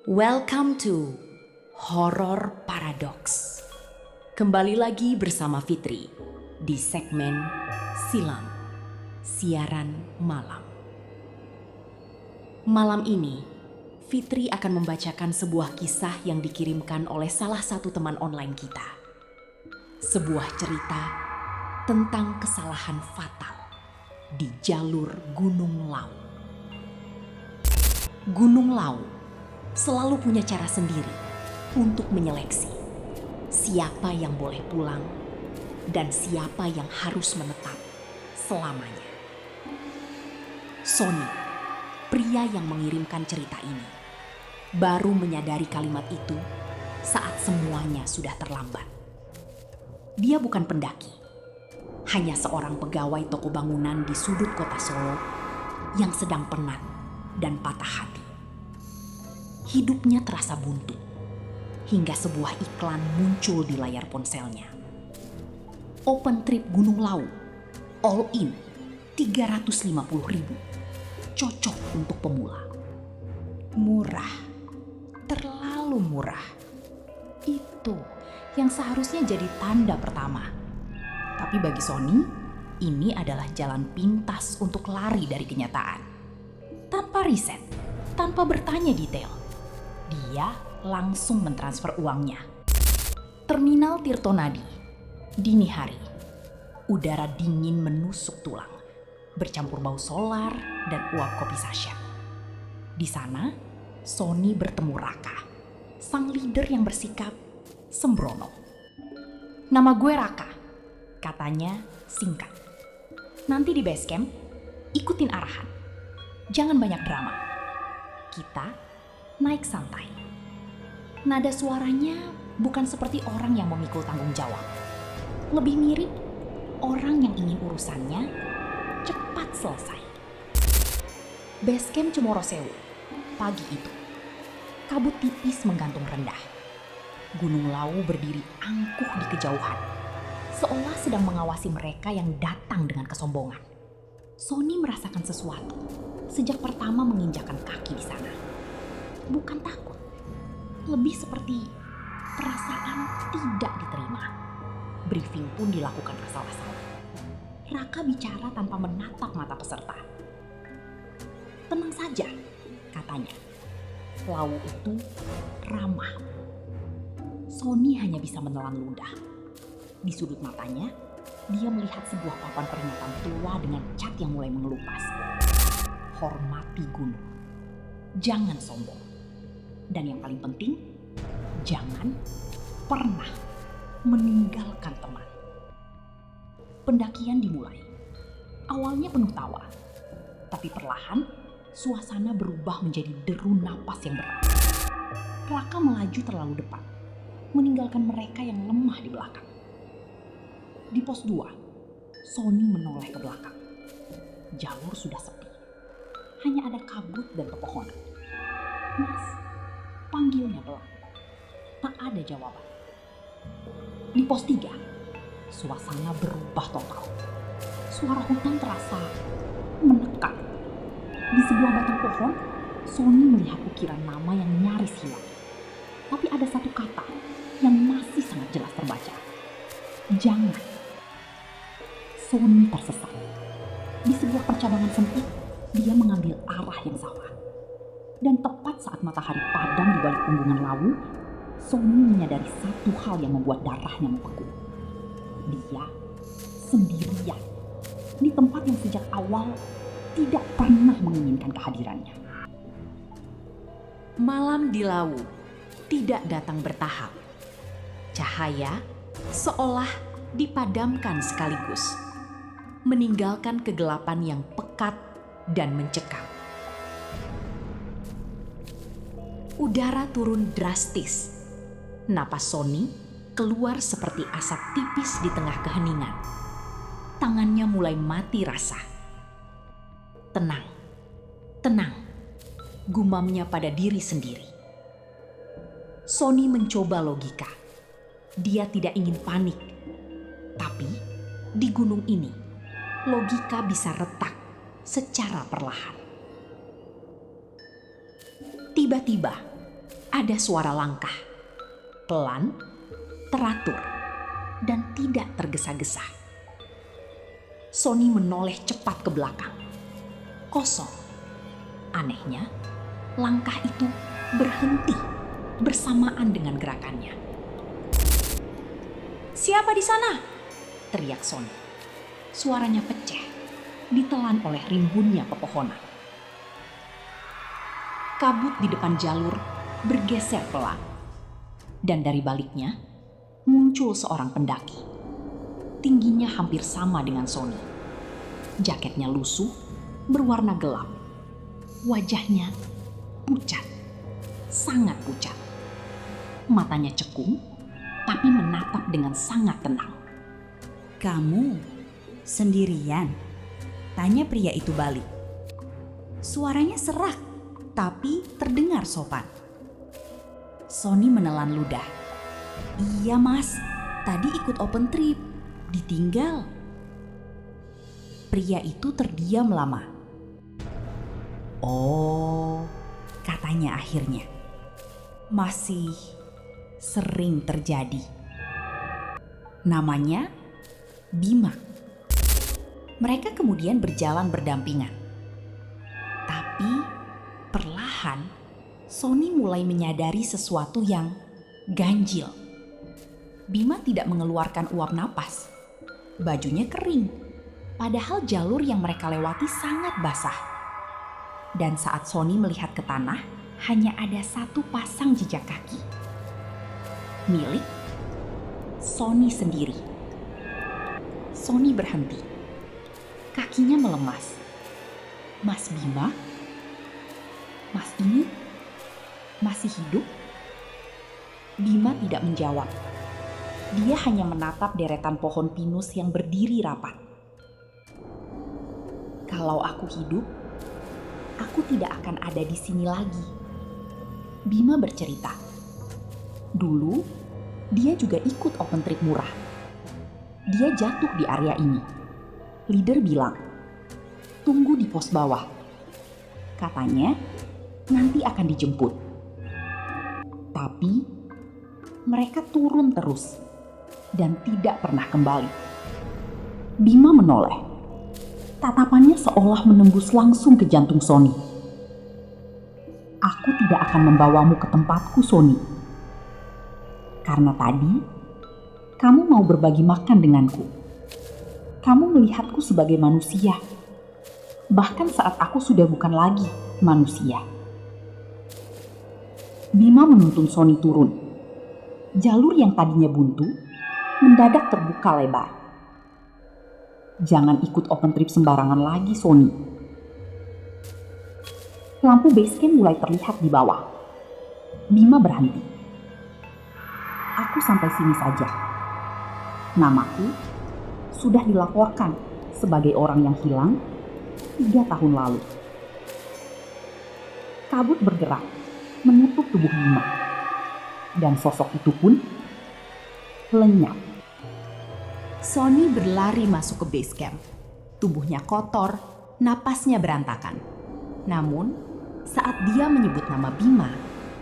Welcome to Horror Paradox. Kembali lagi bersama Fitri di segmen Silam, Siaran Malam. Malam ini, Fitri akan membacakan sebuah kisah yang dikirimkan oleh salah satu teman online kita. Sebuah cerita tentang kesalahan fatal di jalur Gunung Lawu. Gunung Lawu selalu punya cara sendiri untuk menyeleksi siapa yang boleh pulang dan siapa yang harus menetap selamanya. Sony, pria yang mengirimkan cerita ini, baru menyadari kalimat itu saat semuanya sudah terlambat. Dia bukan pendaki, hanya seorang pegawai toko bangunan di sudut kota Solo yang sedang penat dan patah hati. Hidupnya terasa buntu hingga sebuah iklan muncul di layar ponselnya. Open trip Gunung Lawu, all in 350.000, cocok untuk pemula. Murah, terlalu murah. Itu yang seharusnya jadi tanda pertama. Tapi bagi Sony, ini adalah jalan pintas untuk lari dari kenyataan. Tanpa riset, tanpa bertanya detail, dia langsung mentransfer uangnya. Terminal Tirtonadi, dini hari. Udara dingin menusuk tulang, bercampur bau solar dan uap kopi saset. Di sana, Sony bertemu Raka, sang leader yang bersikap sembrono. "Nama gue Raka," katanya singkat. "Nanti di base camp, ikutin arahan. Jangan banyak drama. Kita naik santai." Nada suaranya bukan seperti orang yang memikul tanggung jawab. Lebih mirip orang yang ingin urusannya cepat selesai. Base camp Cemorosewu, pagi itu. Kabut tipis menggantung rendah. Gunung Lawu berdiri angkuh di kejauhan, seolah sedang mengawasi mereka yang datang dengan kesombongan. Sony merasakan sesuatu sejak pertama menginjakan kaki di sana. Bukan takut, lebih seperti perasaan tidak diterima. Briefing pun dilakukan asal-asalan. Raka bicara tanpa menatap mata peserta. "Tenang saja," katanya. "Lawu itu ramah." Sony hanya bisa menelan ludah. Di sudut matanya, dia melihat sebuah papan peringatan tua dengan cat yang mulai mengelupas. "Hormati gunung. Jangan sombong. Dan yang paling penting, jangan pernah meninggalkan teman." Pendakian dimulai. Awalnya penuh tawa, tapi perlahan suasana berubah menjadi deru napas yang berat. Raka melaju terlalu depan, meninggalkan mereka yang lemah di belakang. Di pos 2, Sony menoleh ke belakang. Jalur sudah sepi. Hanya ada kabut dan pepohonan. "Mas," panggilnya pelan. Tak ada jawaban. Di pos 3, suasana berubah total. Suara hutan terasa menekan. Di sebuah batang pohon, Sony melihat ukiran nama yang nyaris hilang. Tapi ada satu kata yang masih sangat jelas terbaca. "Jangan." Sony tersesat. Di sebuah percabangan sempit, dia mengambil arah yang salah. Dan tepat saat matahari padam di balik punggungan Lawu, Sony menyadari satu hal yang membuat darahnya membeku. Dia sendirian di tempat yang sejak awal tidak pernah menginginkan kehadirannya. Malam di Lawu tidak datang bertahap. Cahaya seolah dipadamkan sekaligus, meninggalkan kegelapan yang pekat dan mencekam. Udara turun drastis. Napas Sony keluar seperti asap tipis di tengah keheningan. Tangannya mulai mati rasa. "Tenang, tenang," gumamnya pada diri sendiri. Sony mencoba logika. Dia tidak ingin panik. Tapi di gunung ini, logika bisa retak secara perlahan. Tiba-tiba, Ada suara langkah, pelan, teratur, dan tidak tergesa-gesa. Sony menoleh cepat ke belakang. Kosong. Anehnya, langkah itu berhenti bersamaan dengan gerakannya. "Siapa di sana?" teriak Sony. Suaranya pecah, ditelan oleh rimbunnya pepohonan. Kabut di depan jalur bergeser pelan, dan dari baliknya muncul seorang pendaki. Tingginya hampir sama dengan Sony. Jaketnya lusuh, berwarna gelap. Wajahnya pucat, sangat pucat. Matanya cekung, tapi menatap dengan sangat tenang. "Kamu sendirian?" tanya pria itu balik. Suaranya serak, tapi terdengar sopan. Sony menelan ludah. "Iya mas, tadi ikut open trip, ditinggal." Pria itu terdiam lama. "Oh," katanya akhirnya. "Masih sering terjadi." Namanya Bima. Mereka kemudian berjalan berdampingan. Tapi perlahan Sony mulai menyadari sesuatu yang ganjil. Bima tidak mengeluarkan uap napas. Bajunya kering, padahal jalur yang mereka lewati sangat basah. Dan saat Sony melihat ke tanah, hanya ada satu pasang jejak kaki. Milik Sony sendiri. Sony berhenti. Kakinya melemas. "Mas Bima? Mas ini masih hidup?" Bima tidak menjawab. Dia hanya menatap deretan pohon pinus yang berdiri rapat. "Kalau aku hidup, aku tidak akan ada di sini lagi." Bima bercerita. Dulu, dia juga ikut open trip murah. Dia jatuh di area ini. Leader bilang, "Tunggu di pos bawah." Katanya, nanti akan dijemput. Tapi, mereka turun terus dan tidak pernah kembali. Bima menoleh. Tatapannya seolah menembus langsung ke jantung Sony. "Aku tidak akan membawamu ke tempatku, Sony. Karena tadi, kamu mau berbagi makan denganku. Kamu melihatku sebagai manusia, bahkan saat aku sudah bukan lagi manusia." Bima menuntun Sony turun. Jalur yang tadinya buntu mendadak terbuka lebar. "Jangan ikut open trip sembarangan lagi, Sony." Lampu basecamp mulai terlihat di bawah. Bima berhenti. "Aku sampai sini saja. Namaku sudah dilaporkan sebagai orang yang hilang 3 tahun lalu." Kabut bergerak, menutup tubuh Bima. Dan sosok itu pun lenyap. Sony berlari masuk ke base camp. Tubuhnya kotor, napasnya berantakan. Namun, saat dia menyebut nama Bima,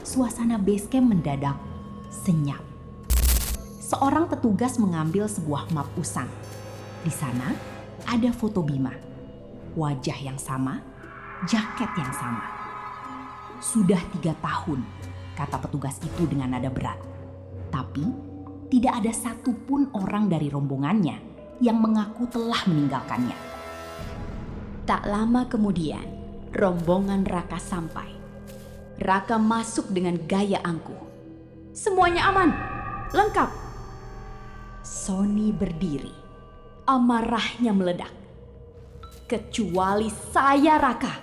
suasana base camp mendadak senyap. Seorang petugas mengambil sebuah map usang. Di sana ada foto Bima. Wajah yang sama, jaket yang sama. "Sudah 3 tahun, kata petugas itu dengan nada berat. Tapi tidak ada satupun orang dari rombongannya yang mengaku telah meninggalkannya. Tak lama kemudian, rombongan Raka sampai. Raka masuk dengan gaya angkuh. "Semuanya aman, lengkap." Sony berdiri, amarahnya meledak. "Kecuali saya, Raka.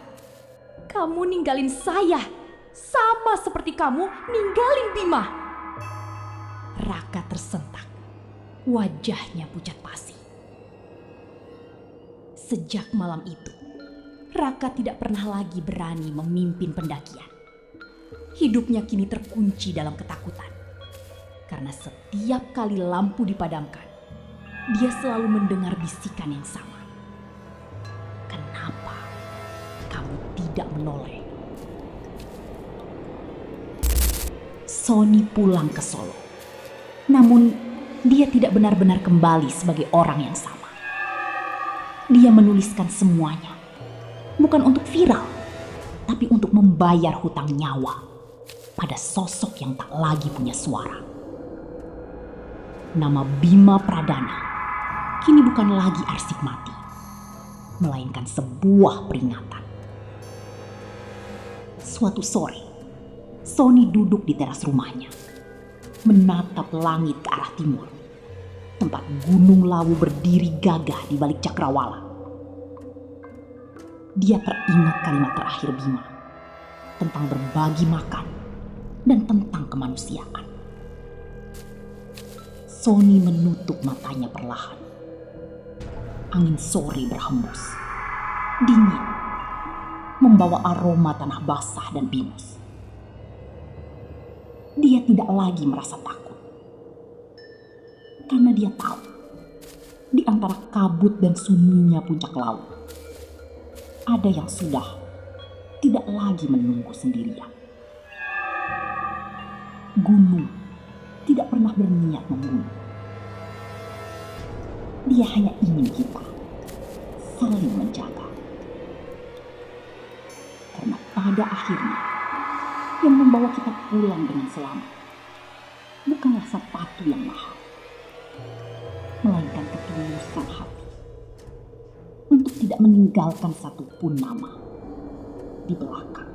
Kamu ninggalin saya, sama seperti kamu ninggalin Bima." Raka tersentak, wajahnya pucat pasi. Sejak malam itu, Raka tidak pernah lagi berani memimpin pendakian. Hidupnya kini terkunci dalam ketakutan. Karena setiap kali lampu dipadamkan, dia selalu mendengar bisikan yang sama. "Kenapa kamu tidak menoleh?" Sony pulang ke Solo. Namun, dia tidak benar-benar kembali sebagai orang yang sama. Dia menuliskan semuanya, bukan untuk viral, tapi untuk membayar hutang nyawa pada sosok yang tak lagi punya suara. Nama Bima Pradana kini bukan lagi arsip mati, melainkan sebuah peringatan. Suatu sore, Sony duduk di teras rumahnya, menatap langit ke arah timur, tempat Gunung Lawu berdiri gagah di balik cakrawala. Dia teringat kalimat terakhir Bima tentang berbagi makan dan tentang kemanusiaan. Sony menutup matanya perlahan. Angin sore berhembus, dingin, membawa aroma tanah basah dan pinus. Dia tidak lagi merasa takut, karena dia tahu di antara kabut dan sunyinya puncak laut ada yang sudah tidak lagi menunggu sendirian. Gunung tidak pernah berniat membunuh. Dia hanya ingin kita saling menjaga. Karena pada akhirnya yang membawa kita pulang dengan selamat bukanlah sepatu yang mahal, melainkan ketulusan hati untuk tidak meninggalkan satupun nama di belakang.